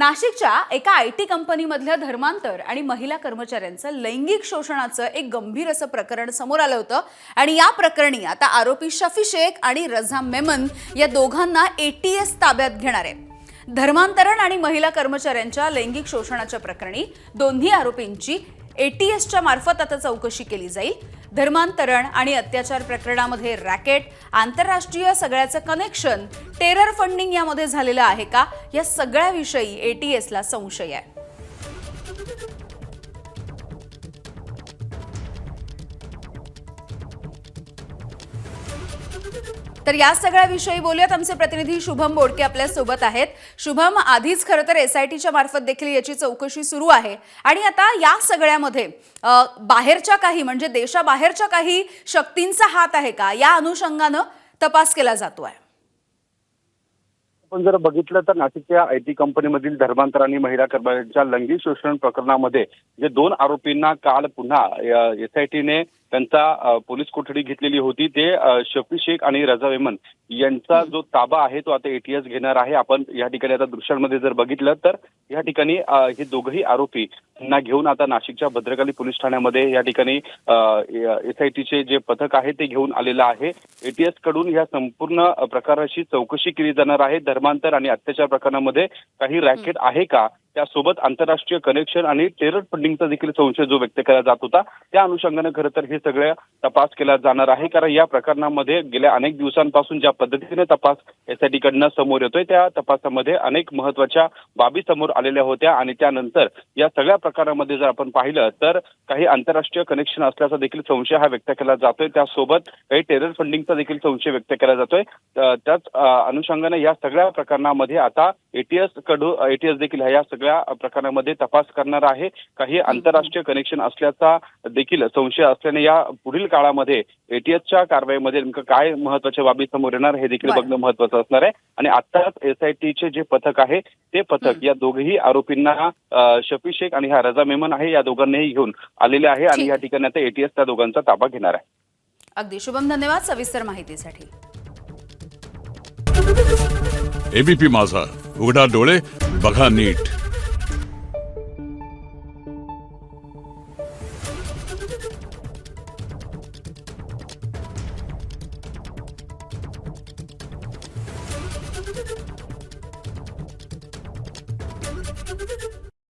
नाशिकच्या एका आयटी कंपनीमधल्या धर्मांतर आणि महिला कर्मचाऱ्यांचं लैंगिक शोषणाचं एक गंभीर असं प्रकरण समोर आलं होतं आणि या प्रकरणी आता आरोपी शफी शेख आणि रझा मेमन या दोघांना एटीएस ताब्यात घेणार आहे। धर्मांतरण आणि महिला कर्मचाऱ्यांच्या लैंगिक शोषणाच्या प्रकरणी दोन्ही आरोपींची एटीएसच्या मार्फत आता चौकशी केली जाईल। धर्मांतरण आणि अत्याचार प्रकरणामध्ये रॅकेट, आंतरराष्ट्रीय सगळ्याचं कनेक्शन, टेरर फंडिंग यामध्ये झालेलं आहे का, या सगळ्याविषयी एटीएसला संशय आहे। तर या सगळ्याविषयी बोलूयात। आमचे प्रतिनिधी शुभम बोडके आपल्या सोबत आहेत। शुभम, आधीच खरं तर एसआयटीच्या मार्फत देखील याची चौकशी सुरू आहे आणि आता या सगळ्यामध्ये बाहेरच्या काही म्हणजे देशाबाहेरच्या काही शक्तींचा हात आहे का, या अनुषंगाने तपास केला जातोय। आपण जर बघितलं तर नाशिकच्या आयटी कंपनीमधील धर्मांतर आणि महिला कर्मचाऱ्यांच्या लैंगिक शोषण प्रकरणामध्ये जे दोन आरोपींना काल पुन्हा एसआयटीने त्यांचा पोलीस कोठडी घेतलेली होती, ते शफी शेख आणि रझा मेमन यांचा जो ताबा आहे तो आता एटीएस घेणार आहे। आपण या ठिकाणी आता दृश्यांमध्ये जर बघितलं तर या ठिकाणी हे दोघही आरोपी ना घेऊन आता नाशिकच्या भद्रकाली पोलीस ठाण्यामध्ये या ठिकाणी एसआयटीचे जे पथक आहे ते घेऊन आलेलं आहे। एटीएस कडून या संपूर्ण प्रकाराची चौकशी केली जाणार आहे। धर्मांतर आणि अत्याचार प्रकरणामध्ये काही रॅकेट आहे का, त्यासोबत आंतरराष्ट्रीय कनेक्शन आणि टेरर फंडिंगचा देखील संशय जो व्यक्त केला जात होता, त्या अनुषंगाने खरं तर हे सगळं तपास केला जाणार आहे। कारण या प्रकरणामध्ये गेल्या अनेक दिवसांपासून ज्या पद्धतीने तपास एसआयटी कडनं समोर येतोय, त्या तपासामध्ये अनेक महत्त्वाच्या बाबी समोर आलेल्या होत्या आणि त्यानंतर या सगळ्या प्रकारामध्ये जर आपण पाहिलं तर काही आंतरराष्ट्रीय कनेक्शन असल्याचा देखील संशय हा व्यक्त केला जातोय। त्यासोबत काही टेरर फंडिंगचा देखील संशय व्यक्त केला जातोय। त्याच अनुषंगाने या सगळ्या प्रकरणामध्ये आता एटीएस देखील या सगळ्या प्रकरणामध्ये तपास करणार आहे। काही आंतरराष्ट्रीय कनेक्शन असल्याचा देखील संशय असल्याने या पुढील काळामध्ये एटीएसच्या कारवाईमध्ये नेमकं काय महत्त्वाच्या बाबी समोर येणार हे देखील बघणं महत्त्वाचं असणार आहे। आणि आताच एसआयटीचे जे पथक आहे ते पथक या दोघेही आरोपींना शफी शेख आणि हा रझा मेमन आहे या दोघांनाही घेऊन आलेले आहे आणि या ठिकाणी आता एटीएस त्या दोघांचा ताबा घेणार आहे। अगदी शुभम, धन्यवाद सविस्तर माहितीसाठी। एबीपी माझा, उघडा डोळे बघा नीट।